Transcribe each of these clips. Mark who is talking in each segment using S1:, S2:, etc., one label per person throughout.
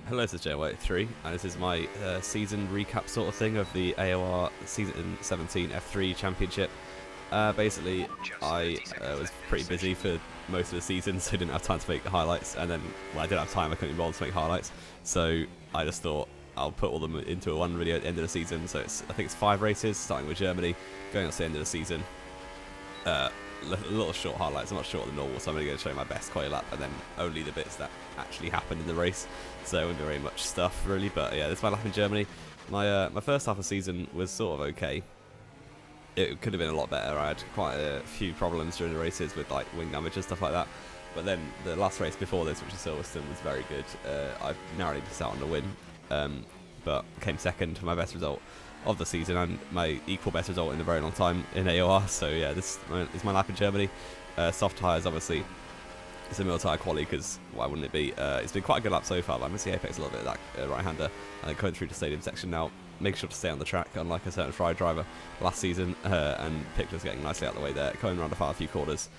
S1: Hello, this is J83, and this is my season recap sort of thing of the AOR Season 17 F3 Championship. Basically, I was pretty busy for most of the season, so I didn't have time to make highlights, and then when I did have time, I couldn't be bothered to make highlights, so I just thought I'll put all them into one video at the end of the season. So I think it's 5 races, starting with Germany, going on to the end of the season. Little short highlights, I'm not shorter than normal, so I'm only going to show you my best quali lap and then only the bits that actually happened in the race, so it won't be very much stuff really. But yeah, this is my lap in Germany. My first half of the season was sort of okay. It could have been a lot better. I had quite a few problems during the races with like wing damage and stuff like that, but then the last race before this, which is Silverstone, was very good. I narrowly missed out on the win, but came second for my best result of the season and my equal best result in a very long time in AOR. So yeah, this is my lap in Germany. Soft tyres, obviously. It's a middle tyre quali because why wouldn't it be? It's been quite a good lap so far, but I'm going to see Apex a little bit of that right-hander and then going through the stadium section now. Make sure to stay on the track, unlike a certain Fry driver last season, and Pickler's getting nicely out of the way there, coming around a few quarters.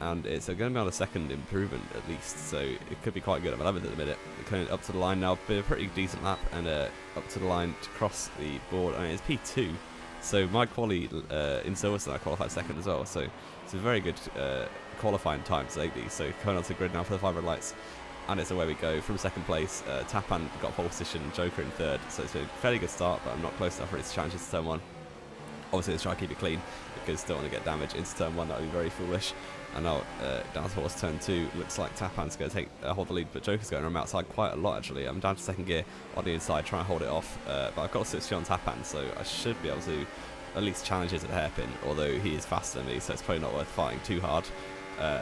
S1: And it's going to be on a second improvement at least, so it could be quite good. I'm 11th at the minute. Coming up to the line now, been a pretty decent lap, and up to the line to cross the board. I mean, it's P2, so my quali in Silverstone I qualified second as well, so it's a very good qualifying time to take these. So coming onto the grid now for the 5 red lights, and it's away we go from second place. Tapan got pole position, Joker in third, so it's been a fairly good start, but I'm not close enough for its challenges to turn 1. Obviously, let's try to keep it clean because don't want to get damage into turn 1. That would be very foolish. And now down towards turn 2, looks like Tapan's going to take hold the lead, but Joker's going around outside quite a lot actually. I'm down to second gear on the inside, trying to hold it off, but I've got a 60 on Tapan, so I should be able to at least challenge it at the hairpin, although he is faster than me, so it's probably not worth fighting too hard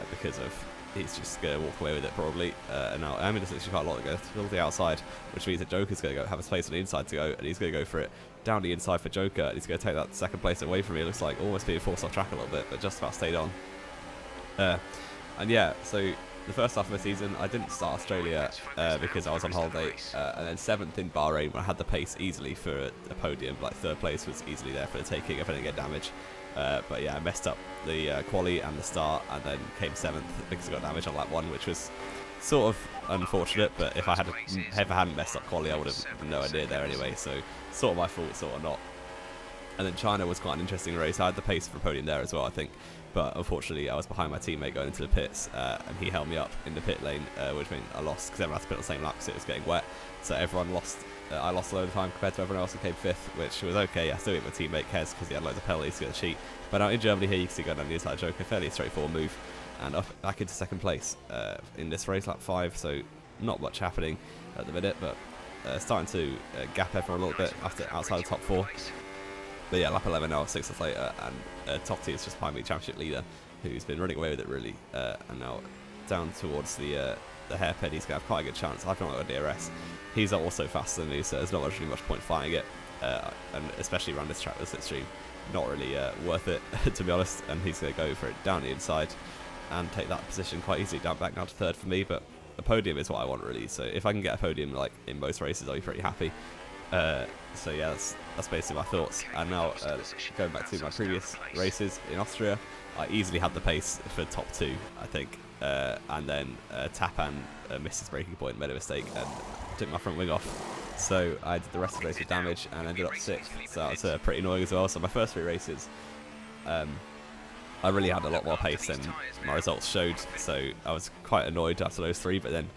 S1: because of he's just going to walk away with it probably. And now I'm going to switch quite a lot to go to the outside, which means that Joker's going to go have a space on the inside to go, and he's going to go for it down the inside for Joker, and he's going to take that second place away from me. It looks like almost being forced off track a little bit, but just about stayed on. And yeah, so the first half of the season I didn't start Australia because I was on holiday, and then 7th in Bahrain when I had the pace easily for a podium. Like 3rd place was easily there for the taking if I didn't get damage. But yeah, I messed up the quali and the start, and then came 7th because I got damage on lap 1, which was sort of unfortunate. But if I hadn't messed up quali, I would have no idea there anyway. So sort of my fault, sort of not. And then China was quite an interesting race. I had the pace for podium there as well, I think. But unfortunately, I was behind my teammate going into the pits, and he held me up in the pit lane, which meant I lost because everyone had to pit on the same lap because it was getting wet. So everyone lost. I lost a load of time compared to everyone else who came 5th, which was okay. I still beat my teammate Kez because he had loads of penalties to get the cheat. But out in Germany here, you can see going down the inside Joker, fairly straightforward move, and back into second place in this race, lap 5. So not much happening at the minute, but starting to gap everyone a little bit after outside the top 4. But yeah, lap 11 now, 6 laps later, and Totti is just behind me, championship leader, who's been running away with it really, and now down towards the hairpin, he's going to have quite a good chance. I've not got a DRS. He's also faster than me, so there's not really much point fighting it, and especially around this track with slipstream, not really worth it, to be honest, and he's going to go for it down the inside and take that position quite easily, down back now to 3rd for me, but a podium is what I want really, so if I can get a podium like in most races, I'll be pretty happy. So yeah, that's basically my thoughts. And now going back to my previous races in Austria, I easily had the pace for top 2, I think, and then Tapan missed his braking point, made a mistake, and took my front wing off. So I did the rest of the race with damage and ended up 6th. So that was pretty annoying as well. So my first 3 races, I really had a lot more pace than my results showed. So I was quite annoyed after those 3. But then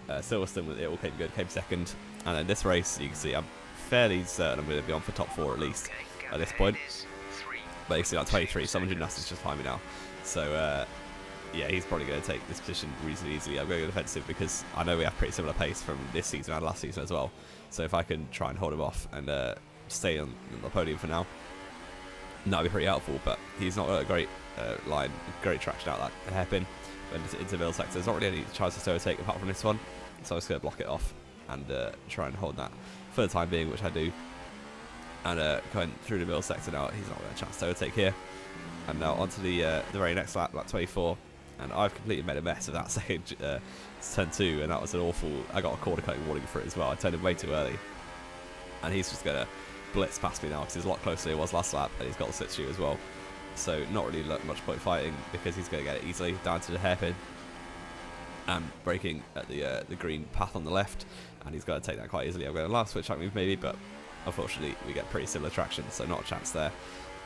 S1: Silverstone, it all came good, came second. And then this race, you can see I'm fairly certain I'm going to be on for top 4 at least at this point. But you can see I'm 23, so Gymnastics just behind me now. So yeah, he's probably going to take this position reasonably easily. I'm going to go defensive because I know we have pretty similar pace from this season and last season as well. So if I can try and hold him off and stay on the podium for now, that'd be pretty helpful. But he's not got a great line, great traction out that hairpin into middle sector. There's not really any chance to overtake apart from this one, so I'm just going to block it off and try and hold that for the time being, which I do. And going through the middle sector now, he's not got a chance to overtake here. And now onto the very next lap, lap 24. And I've completely made a mess of that second turn 2, and that was an awful. I got a corner cutting warning for it as well. I turned him way too early, and he's just gonna blitz past me now because he's a lot closer than he was last lap, and he's got the slipstream as well. So not really much point fighting because he's gonna get it easily down to the hairpin. and braking at the green path on the left, and he's going to take that quite easily. I'm going to last switch track move maybe, but unfortunately we get pretty similar traction, so not a chance there.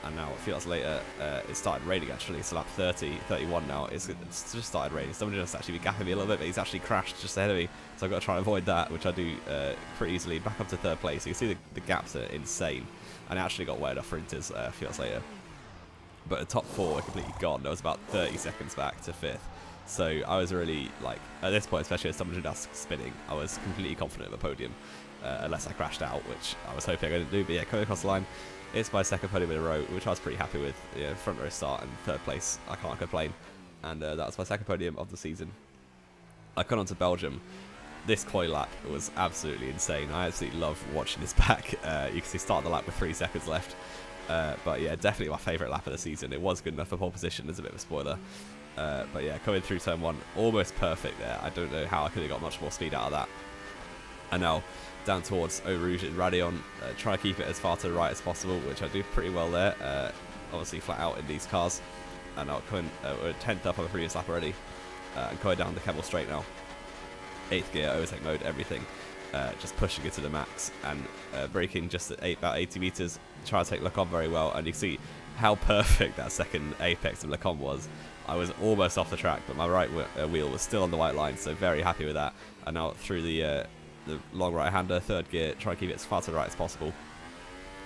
S1: And now a few laps later, it started raining actually, so lap 30, 31 now, it's just started raining. Someone just actually be gapping me a little bit, but he's actually crashed just ahead of me, so I've got to try and avoid that, which I do pretty easily. Back up to third place. You can see the gaps are insane, and it actually got wet off for Inters a few laps later. But the top four were completely gone. I was about 30 seconds back to fifth. So I was really, like, at this point, especially as someone just spinning, I was completely confident of a podium, unless I crashed out, which I was hoping I didn't do. But yeah, coming across the line, it's my second podium in a row, which I was pretty happy with. Yeah, front row start and third place, I can't complain. And that was my second podium of the season. I got on to Belgium. This coy lap was absolutely insane. I absolutely love watching this back. You can see start the lap with 3 seconds left. But yeah, definitely my favourite lap of the season. It was good enough for pole position, as a bit of a spoiler. But yeah, coming through turn 1, almost perfect there. I don't know how I could have got much more speed out of that. And now down towards Eau Rouge and Raidillon, try to keep it as far to the right as possible, which I do pretty well there. Obviously flat out in these cars. And now coming, we're 10th up on the previous lap already. And going down the Kevel straight now. 8th gear, overtake mode, everything. Just pushing it to the max and braking just at about 80 meters. Try to take Lecom very well, and you can see how perfect that second apex of Lecom was. I was almost off the track, but my right wheel was still on the white line, so very happy with that. And now through the long right-hander, third gear, try to keep it as far to the right as possible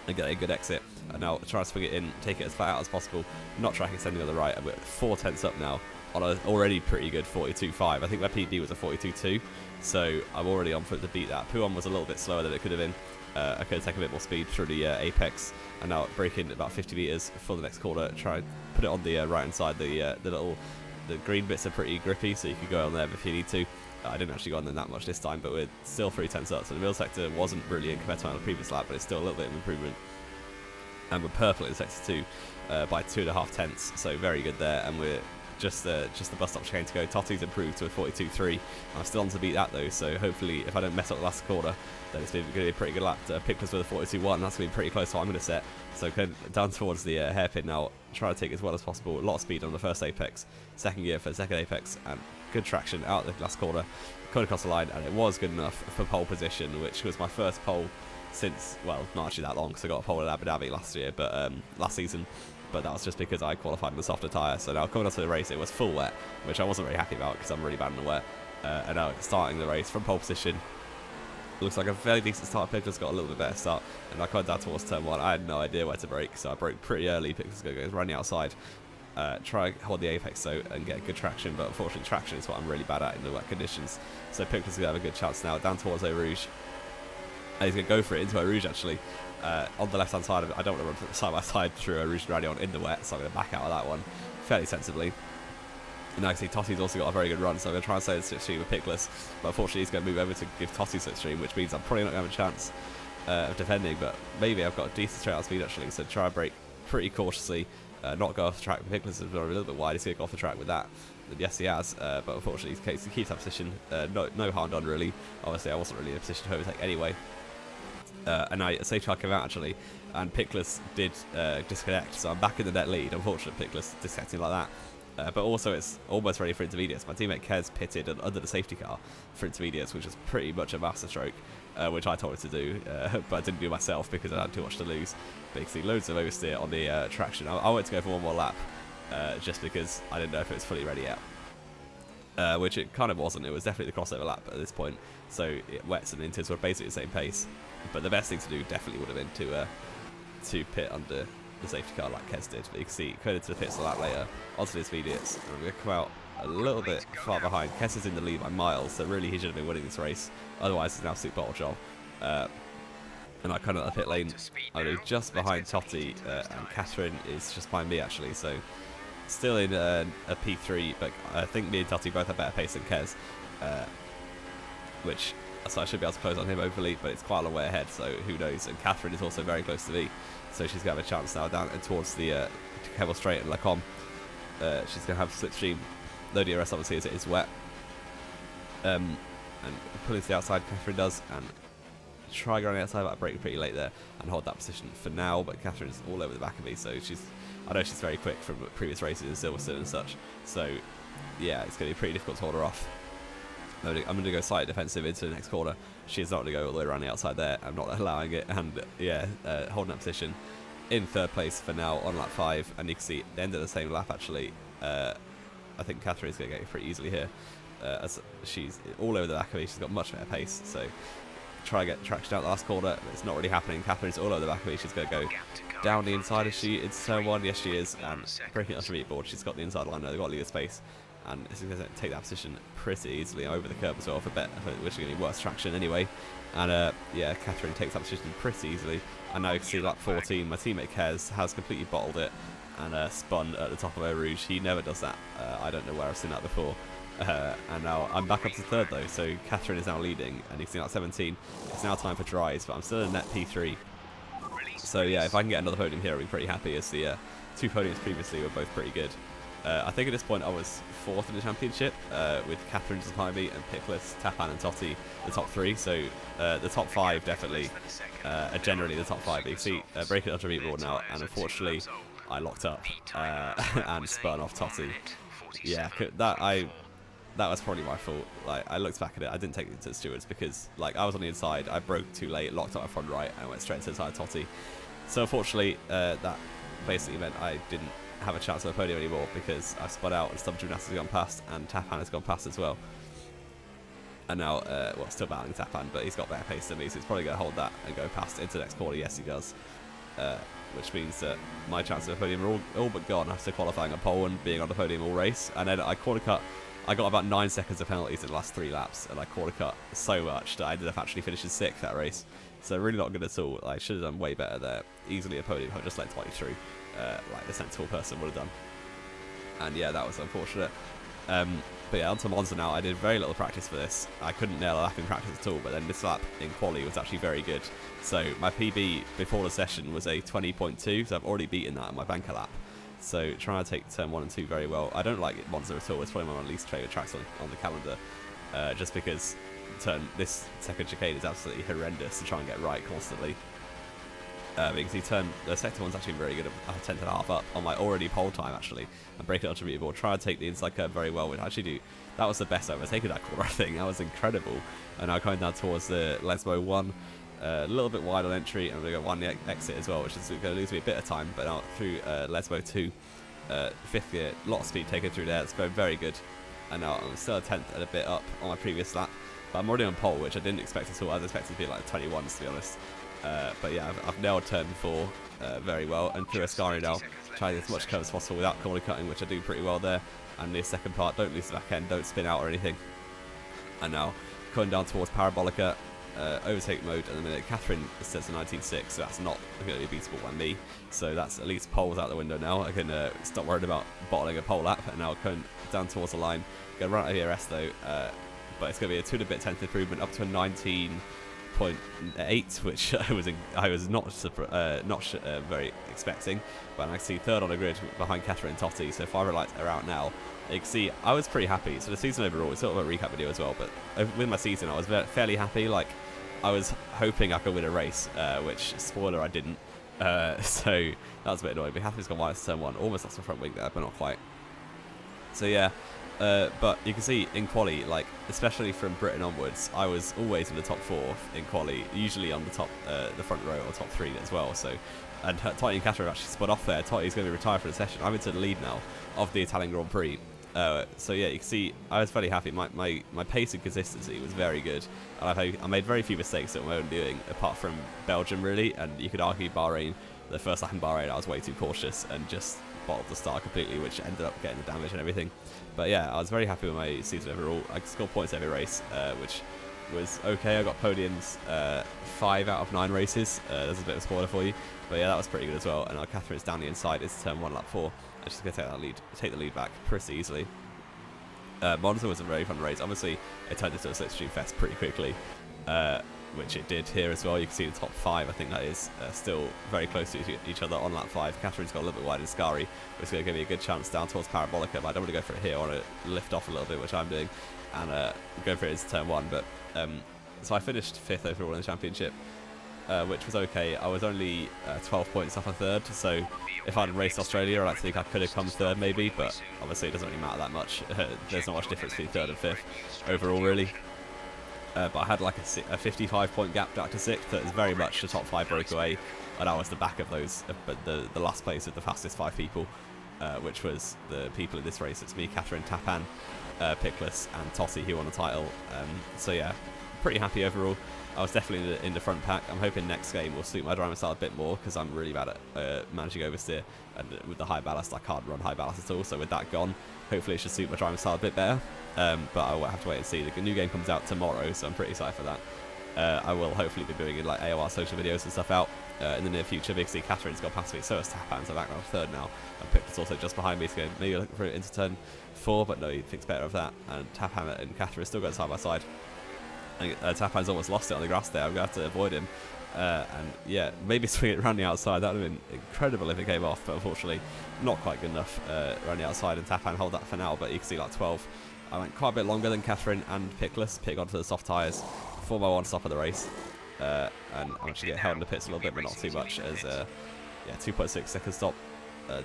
S1: and get a good exit. And now try to swing it in, take it as flat out as possible, not track extending on the right, and we're 4 tenths up now on an already pretty good 42.5. I think my PB was a 42.2, so I'm already on foot to beat that. Puon was a little bit slower than it could have been. I could have taken a bit more speed through the apex, and now braking about 50 meters for the next corner. Try and put it on the right hand side. The green bits are pretty grippy, so you can go on there if you need to. I didn't actually go on there that much this time, but we're still 3 tenths up. So the middle sector wasn't brilliant compared to my previous lap, but it's still a little bit of improvement. And we're purple in sector 2 by 2.5 tenths, so very good there. And we're just the bus stop chicane to go. Totti's improved to a 42.3. I'm still on to beat that though, so hopefully if I don't mess up the last quarter, then it's going to be a pretty good lap. Picklers with a 42.1, that's going to be pretty close to what I'm going to set. So going down towards the hairpin now, try to take it as well as possible. A lot of speed on the first apex, second gear for the second apex, and good traction out the last quarter. Coming across the line, and it was good enough for pole position, which was my first pole since, well, not actually that long, because I got a pole at Abu Dhabi last season. But that was just because I qualified with a softer tyre. So now coming onto the race, it was full wet, which I wasn't very happy about because I'm really bad in the wet. And now starting the race from pole position, looks like a fairly decent start. Pickler's got a little bit better start, and I got down towards turn 1. I had no idea where to brake, so I broke pretty early. Pickler's going to go running outside. Try hold the apex though and get good traction, but unfortunately traction is what I'm really bad at in the wet conditions. So Pickler's going to have a good chance now down towards Eau Rouge. And he's going to go for it into Eau Rouge actually. On the left hand side of it, I don't want to run side by side through Eau Rouge and Raidillon in the wet, so I'm going to back out of that one fairly sensibly. And now I can see Totti's also got a very good run, so I'm going to try and stay the slipstream with Pickless, but unfortunately he's going to move over to give Totti slipstream, which means I'm probably not going to have a chance of defending, but maybe I've got a decent straight out speed actually, so try and brake pretty cautiously, not go off the track. Pickless is a little bit wide, he's going to go off the track with that. Yes, he has, but unfortunately he keeps that position. No harm done really. Obviously I wasn't really in a position to overtake anyway. And a safety car came out actually, and Pickless did disconnect, so I'm back in the net lead. Unfortunate Pickless disconnecting like that. But also it's almost ready for intermediates. My teammate Kez pitted under the safety car for intermediates, which is pretty much a masterstroke, which I told him to do, but I didn't do myself because I had too much to lose. But you can see loads of oversteer on the traction. I went to go for one more lap, just because I didn't know if it was fully ready yet. Which it kind of wasn't. It was definitely the crossover lap at this point, so wets and inters were basically the same pace. But the best thing to do definitely would have been to pit under the safety car like Kez did. But you can see going into the pits a lap later, onto the intermediates, and I'm going to come out a little bit far behind. Kez is in the lead by miles, so really he should have been winning this race. Otherwise it's an absolute bottle job. And I come out of the pit lane, I'm just behind Totti, and Catherine is just behind me actually, so still in a P3, but I think me and Totti both have better pace than Kez, so I should be able to close on him hopefully, but it's quite a long way ahead, so who knows. And Catherine is also very close to me, so she's going to have a chance now down and towards the Kevel straight and Lacombe. She's going to have slipstream, no DRS obviously as it is wet. And pulling to the outside, Catherine does, and try going outside, but I brake pretty late there and hold that position for now. But Catherine's all over the back of me, so I know she's very quick from previous races in Silverstone and such. So yeah, it's going to be pretty difficult to hold her off. I'm going to go slightly defensive into the next corner. She's not going to go all the way around the outside there. I'm not allowing it. And yeah, holding that position in third place for now on lap 5. And you can see the end of the same lap actually. I think Catherine's going to get it pretty easily here. As she's all over the back of me. She's got much better pace. So try to get traction out the last corner. But it's not really happening. Catherine's all over the back of me. She's going to go down the inside. Is she? It's turn 1. Yes, she is. And breaking up the meat board. She's got the inside line. They've got to leave the space. And it's going to take that position pretty easily over the curb as well, for which is going to be worse traction anyway. And yeah, Catherine takes that position pretty easily. And now you can see lap 14, my teammate Kez has completely bottled it and spun at the top of Eau Rouge. He never does that. I don't know where I've seen that before. And now I'm back up to third though, so Catherine is now leading. And you can see lap 17, it's now time for dries, but I'm still in net P3. So yeah, if I can get another podium here, I'll be pretty happy, as the 2 podiums previously were both pretty good. I think at this point I was 4th in the championship, with Catherine just behind me and Pickless, Tapan and Totti the top 3. So the top 5 definitely are generally the top 5. You can see breaking up to beat board now, and unfortunately I locked up and spun off Totti. Yeah, that was probably my fault. Like, I looked back at it, I didn't take it to the stewards because like I was on the inside, I broke too late, locked up my front right, and went straight to the side of Totti. So unfortunately that basically meant I didn't have a chance at the podium anymore because I spun out and Stub Gymnastics has gone past and Tapan has gone past as well. And now, well, still battling Tapan, but he's got better pace than me, so he's probably going to hold that and go past into the next corner. Yes, he does. Which means that my chances of the podium are all but gone after qualifying a pole and being on the podium all race. And then I corner cut. I got about 9 seconds of penalties in the last 3 laps, and I corner cut so much that I ended up actually finishing 6th that race. So really not good at all. I should have done way better there. Easily a podium. I just let Totti through. Like the sensible person would have done. And yeah, that was unfortunate. But yeah, onto Monza now. I did very little practice for this. I couldn't nail a lap in practice at all, but then this lap in quali was actually very good. So my PB before the session was a 20.2, so I've already beaten that in my banker lap. So trying to take turn 1 and 2 very well. I don't like Monza at all. It's probably one of my least favourite tracks on the calendar, just because this second chicane is absolutely horrendous to try and get right constantly. Because the sector one's actually very good at a 10th and a half up on my already pole time actually, and break it onto the board. Try to take the inside curve very well, which I actually do. That was the best I've ever taken that corner, I think. That was incredible. And now coming down towards the Lesbo 1, a little bit wide on entry, and we're going to go 1 the exit as well, which is going to lose me a bit of time. But now through Lesbo 2, 5th gear, a lot of speed taken through there. It's going very good. And now I'm still a 10th and a bit up on my previous lap, but I'm already on pole, which I didn't expect at all. I was expecting to be like 21s to be honest. But yeah, I've nailed turn 4 very well, and through Ascari now, trying as much curve as possible without corner cutting, which I do pretty well there. And the second part, don't lose the back end, don't spin out or anything. And now coming down towards Parabolica, overtake mode at the minute. Catherine says a 19.6, so that's not going to be beatable by me. So that's at least poles out the window now. I can stop worrying about bottling a pole lap. And now coming down towards the line, going to run out of AOR though, but it's going to be a 2-bit 10th improvement up to a 19.8, which I was not very expecting. But I can see 3rd on the grid behind Catherine and Totti, so 5 lights are out now. You can see I was pretty happy. So the season overall, it's sort of a recap video as well, but with my season I was fairly happy. Like, I was hoping I could win a race, which, spoiler, I didn't. So that was a bit annoying. But Catherine's gone wide to turn 1, almost lost my front wing there, but not quite. So yeah. But you can see in quali, like, especially from Britain onwards, I was always in the top 4 in quali, usually on the top, the front row or top 3 as well. So, and Totti and Catherine actually spun off there. Totti's going to be retired for the session. I'm into the lead now of the Italian Grand Prix. So yeah, you can see I was fairly happy. My pace and consistency was very good, and I made very few mistakes at my own doing, apart from Belgium really. And you could argue Bahrain, the first lap in Bahrain, I was way too cautious and just bottled the start completely, which ended up getting the damage and everything. But yeah, I was very happy with my season overall. I scored points every race, which was okay. I got podiums 5 out of 9 races. There's a bit of a spoiler for you, but yeah, that was pretty good as well. And now Catherine's down the inside. It's turn 1, lap 4. And she's going to take the lead back pretty easily. Monza was a very fun race. Obviously, it turned into a slipstream fest pretty quickly, which it did here as well. You can see the top 5, I think that is still very close to each other on lap 5. Catherine's got a little bit wide in Scari, which is going to give me a good chance down towards Parabolica, but I don't want to go for it here. I want to lift off a little bit, which I'm doing, and go for it into turn 1. But so I finished 5th overall in the championship. which was okay. I was only 12 points off a third, so if I'd raced Australia, I like to think I could have come third maybe, but obviously it doesn't really matter that much. There's not much difference between third and fifth overall, really. But I had like a 55-point gap back to 6th. That is very much the top 5 broke away, and I was the back of those, but the last place of the fastest 5 people, which was the people in this race. It's me, Catherine, Tapan, Pickless, and Tossie who won the title. So yeah, pretty happy overall. I was definitely in the front pack. I'm hoping next game will suit my driving style a bit more, because I'm really bad at managing oversteer, and with the high ballast I can't run high ballast at all, so with that gone, hopefully it should suit my driving style a bit better. But I will have to wait and see. The new game comes out tomorrow, so I'm pretty excited for that. I will hopefully be doing like AOR social videos and stuff out in the near future, because see, Catherine's got past me, so has Tapan, so back around third now, and Pickless also just behind me, so maybe looking for it into turn 4, but no, he thinks better of that, and Tapan and Catherine still going side by side. Tapan's almost lost it on the grass there. I'm going to have to avoid him. And yeah, maybe swing it around the outside. That would have been incredible if it came off, but unfortunately not quite good enough around the outside, and Tapan hold that for now, but you can see like 12. I went quite a bit longer than Catherine and Pickless, pig onto the soft tyres for my one stop of the race. And I actually get held in the pits a little bit, but not too much, as yeah, 2.6 second stop.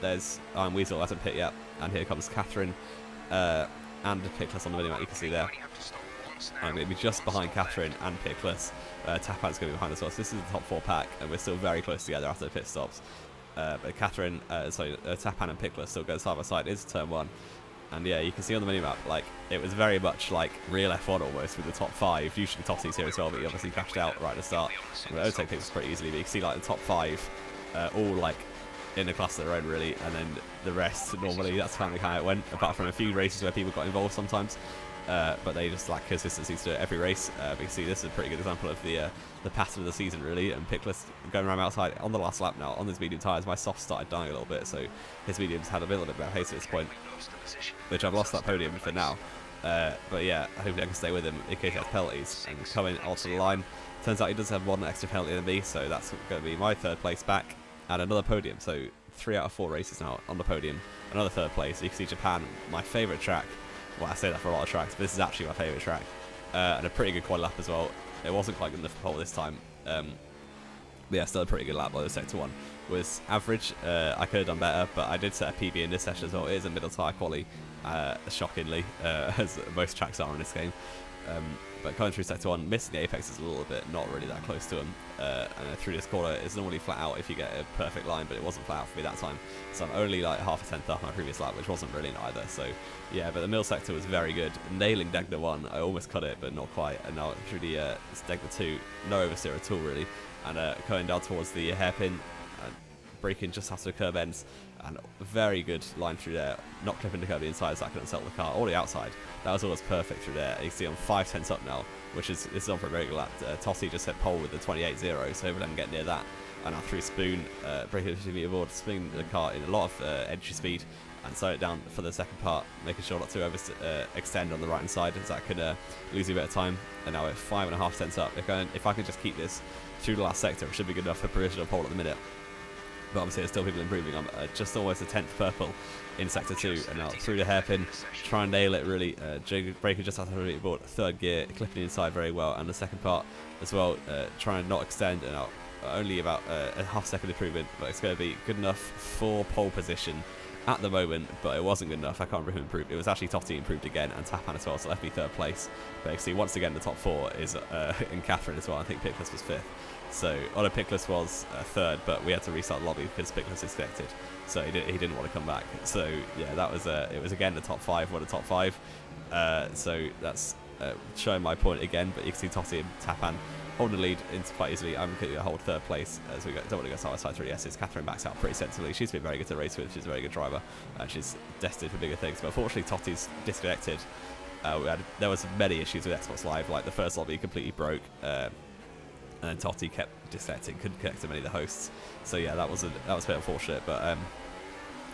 S1: There's Iron Weasel hasn't pit yet, and here comes Catherine and Pickless on the minimap, you can see there. I'm going to be just behind Catherine and Pickless. Tapan's going to be behind as well. So this is the top 4 pack, and we're still very close together after the pit stops. But Catherine, Tapan and Pickless still go side by side into turn 1. And yeah, you can see on the minimap, like, it was very much like real F1 almost, with the top 5. Usually Tossie's here as well, but he obviously crashed out right at the start. I overtake Pickless pretty easily, but you can see like the top 5 all like in a class of their own really, and then the rest normally that's kind of how it went, apart from a few races where people got involved sometimes. But they just lack consistency to do it every race. But you can see this is a pretty good example of the pattern of the season really, and Pickless going around outside on the last lap now on his medium tyres. My softs started dying a little bit, so his mediums had a little bit better pace at this point, which I've lost that podium for now. But yeah, hopefully I can stay with him in case he has penalties and coming onto the line. Turns out he does have one extra penalty than me, so that's going to be my 3rd place back and another podium. So 3 out of 4 races now on the podium, another 3rd place. You can see Japan, my favourite track. Well, I say that for a lot of tracks, but this is actually my favourite track. And a pretty good quad lap as well. It wasn't quite good enough for pole this time. But yeah, still a pretty good lap, although sector 1 was average. I could have done better, but I did set a PB in this session as well. It is a middle tyre quali, shockingly, as most tracks are in this game. But coming through sector 1, missing the apex is a little bit, not really that close to him. And through this corner, it's normally flat out if you get a perfect line, but it wasn't flat out for me that time. So I'm only like half a tenth off my previous lap, which wasn't brilliant either. So yeah, but the middle sector was very good. Nailing Degner 1, I almost cut it, but not quite. And now through the Degner 2, no oversteer at all really. And going down towards the hairpin, braking just after the curb ends, and very good line through there, not clipping the curb the inside so I couldn't settle the car, or the outside. That was almost perfect through there. You see I'm 5 tenths up now, which is, this is on for a very good lap. Tossie just hit pole with the 28.0, so hopefully I can get near that. And now through Spoon, braking 50 meter board, spinning the car in a lot of entry speed, and slow it down for the second part, making sure not to extend on the right hand side, as that could lose you a bit of time. And now we're 5.5 tenths up. If I can just keep this through the last sector, it should be good enough for provisional pole at the minute. But obviously there's still people improving. I'm just almost a 10th purple in sector 2, and now through the hairpin, try and nail it really. Breaker just after the board, 3rd gear, clipping inside very well, and the second part as well, try and not extend, and now only about a half second improvement, but it's going to be good enough for pole position at the moment, but it wasn't good enough. I can't remember who improved. It was actually Totti improved again, and Tapan as well, so left me 3rd place. But you see, once again, the top 4 is in Catherine as well. I think Pickless was 5th. So, although Pickless was 3rd, but we had to restart the lobby because Pickless is connected, so he didn't want to come back. So yeah, that was it was again the top 5. One of the top 5. So that's showing my point again. But you can see Totti and Tapan holding the lead into quite easily. I'm going to hold 3rd place as we don't want to go side by side through the S's. Catherine backs out pretty sensibly. She's been very good to race with. She's a very good driver, and she's destined for bigger things. But unfortunately, Totti's disconnected. There was many issues with Xbox Live. Like the first lobby completely broke. And then Totti kept disconnecting, couldn't connect to many of the hosts. So yeah, that was a bit unfortunate, but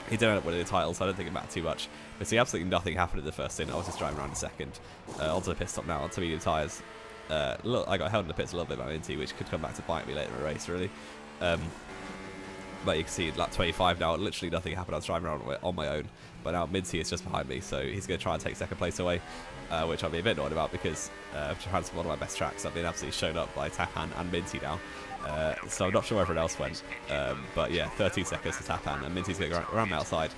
S1: he did end up winning the title, so I don't think it mattered too much. But see, absolutely nothing happened in the first stint. I was just driving around in second, onto the pit stop now, onto medium tyres. Look, I got held in the pits a little bit by Minty, which could come back to bite me later in the race, really. But you can see lap 25 now, literally nothing happened. I was driving around on my own, but now Minty is just behind me, so he's going to try and take second place away, which I'll be a bit annoyed about because Japan's one of my best tracks. I've been absolutely shown up by Tapan and Minty now, so I'm not sure where everyone else went. But yeah, 13 seconds to Tapan, and Minty's going to go around the outside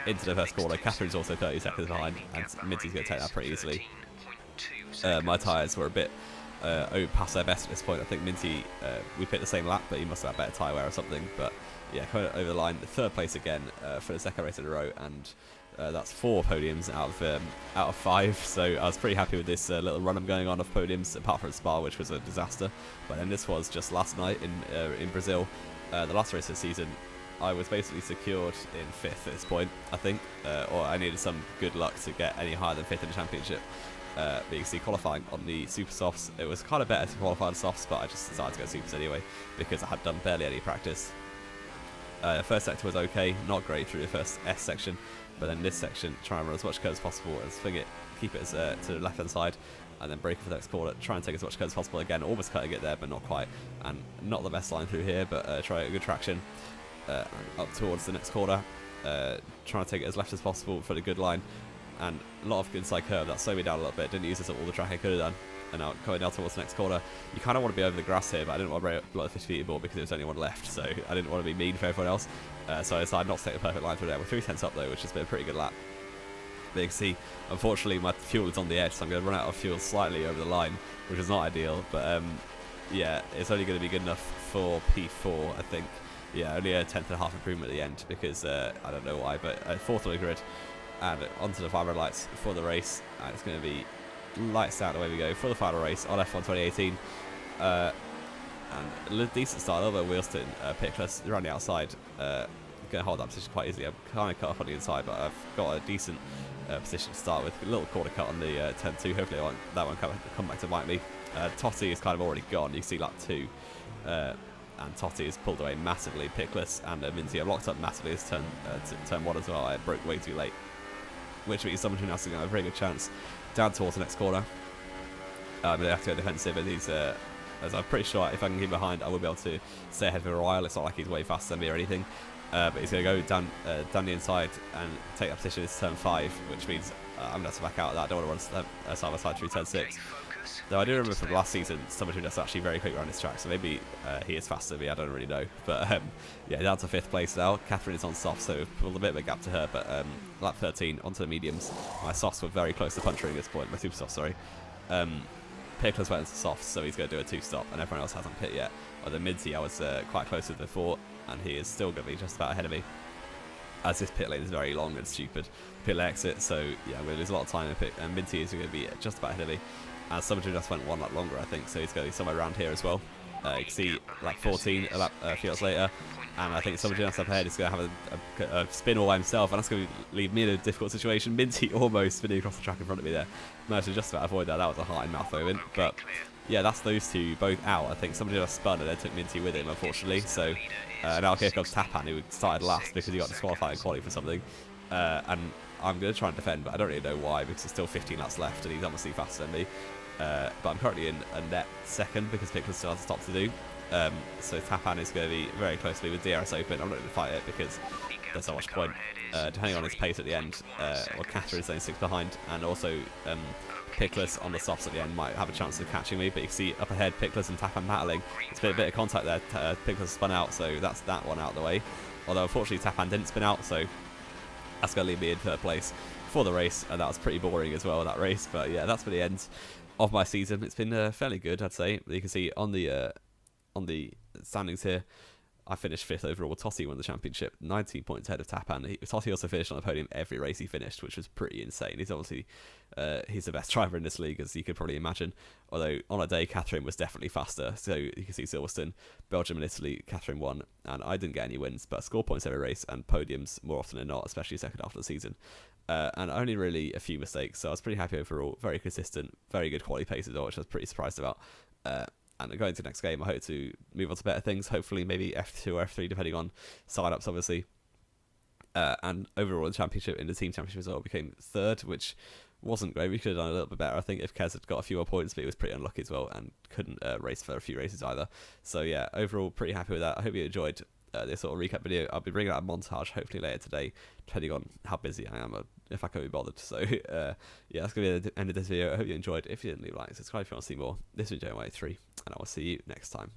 S1: into the first corner. Catherine's also 30 seconds behind, and Minty's going to take that pretty easily. My tyres were a bit past their best at this point. I think Minty, we picked the same lap, but he must have had better tyre wear or something. But yeah, coming over the line, third place again for the second race in a row, and that's 4 podiums out of 5. So I was pretty happy with this little run I'm going on of podiums, apart from Spa, which was a disaster. But then this was just last night in Brazil, the last race of the season. I was basically secured in 5th at this point, I think, or I needed some good luck to get any higher than 5th in the championship. But you can see qualifying on the super softs, it was kind of better to qualify on softs, but I just decided to go supers anyway because I had done barely any practice. First sector was okay, not great through the first S section, but then this section, try and run as much curve as possible and swing it, keep it to the left hand side, and then brake for the next corner, try and take as much curve as possible again, almost cutting it there, but not quite, and not the best line through here, but try a good traction up towards the next corner, trying to take it as left as possible for the good line, and a lot of inside curve, that slowed me down a little bit, didn't use this at all the track I could have done. And now going down towards the next corner, you kind of want to be over the grass here, but I didn't want to blow the 50 meter board because there was only one left, so I didn't want to be mean for everyone else. So I decided not to take the perfect line through there. We're 3 tenths up though, which has been a pretty good lap. But you can see, unfortunately, my fuel is on the edge, so I'm going to run out of fuel slightly over the line, which is not ideal. But yeah, it's only going to be good enough for P4, I think. Yeah, only a 10th and a half improvement at the end because I don't know why, but 4th on the grid and onto the 5 red lights for the race, and it's going to be lights out, away we go for the final race on F1 2018. And a decent start, although Wheelston, Pickless around the outside, going to hold that position quite easily. I'm kind of cut off on the inside, but I've got a decent position to start with. A little corner cut on the turn 2. Hopefully that won't come back to bite me. Totti is kind of already gone. You can see lap 2, and Totti is pulled away massively. Pickless and Minty are locked up massively as turn 1 as well. I broke way too late, which means someone who has to have a very good chance down towards the next corner. I'm going to have to go defensive, and he's, as I'm pretty sure if I can keep behind, I will be able to stay ahead for a while. It's not like he's way faster than me or anything, but he's going to go down the inside and take that position. It's turn 5, which means I'm going to have to back out of that. I don't want to run side by side through turn 6. Though I do remember from last season, someone who does actually very quick around this track, so maybe he is faster than me, I don't really know. But yeah, down to 5th place now. Catherine is on soft, so we've pulled a bit of a gap to her, but lap 13 onto the mediums. My softs were very close to puncturing at this point, my super soft, sorry. Pickless went into softs, so he's going to do a 2-stop, and everyone else hasn't pit yet. Although Minty I was quite close with before, and he is still going to be just about ahead of me, as this pit lane is very long and stupid. Pit lane exit, so yeah, we're going to lose a lot of time in pit, and Minty is going to be just about ahead of me. And someone just went 1 lap longer, I think, so he's going to be somewhere around here as well. You can see lap 14, a few laps later, and I think someone just up ahead is going to have a spin all by himself, and that's going to leave me in a difficult situation. Minty almost spinning across the track in front of me there. Managed to just about avoid that. That was a heart and mouth moment, but yeah, that's those two both out. I think somebody just spun and then took Minty with him, unfortunately. So now here comes Tapan, who started last because he got disqualified in quality for something, and I'm going to try and defend, but I don't really know why because there's still 15 laps left and he's obviously faster than me. But I'm currently in a net second because Pickless still has a stop to do. So Tapan is going to be very close to me with DRS open. I'm not going to fight it because there's so much point. Depending on his pace at the end, or Catherine's only 6 behind, and also Pickless on the softs at the end might have a chance of catching me. But you can see up ahead, Pickless and Tapan battling. It's been a bit of contact there. Pickless spun out, so that's that one out of the way. Although unfortunately Tapan didn't spin out, so that's going to leave me in 3rd place for the race, and that was pretty boring as well, that race. But yeah, that's for the end of my season. It's been fairly good, I'd say. You can see on the standings here, I finished 5th overall. Totti won the championship, 19 points ahead of Tapan. Totti also finished on the podium every race he finished, which was pretty insane. He's obviously he's the best driver in this league, as you could probably imagine. Although on a day, Catherine was definitely faster. So you can see Silverstone, Belgium and Italy, Catherine won, and I didn't get any wins, but score points every race and podiums more often than not, especially second half of the season. And only really a few mistakes, so I was pretty happy overall. Very consistent, very good quality pace as well, which I was pretty surprised about. And going to the next game, I hope to move on to better things. Hopefully, maybe F2 or F3, depending on sign-ups, obviously. And overall, the championship in the team championship as well became 3rd, which wasn't great. We could have done a little bit better, I think, if Kez had got a few more points, but he was pretty unlucky as well and couldn't race for a few races either. So yeah, overall, pretty happy with that. I hope you enjoyed. this sort of recap video. I'll be bringing out a montage hopefully later today, depending on how busy I am or if I can be bothered. So yeah, that's going to be the end of this video. I hope you enjoyed. If you didn't, leave a like, subscribe if you want to see more. This has been JY3, and I will see you next time.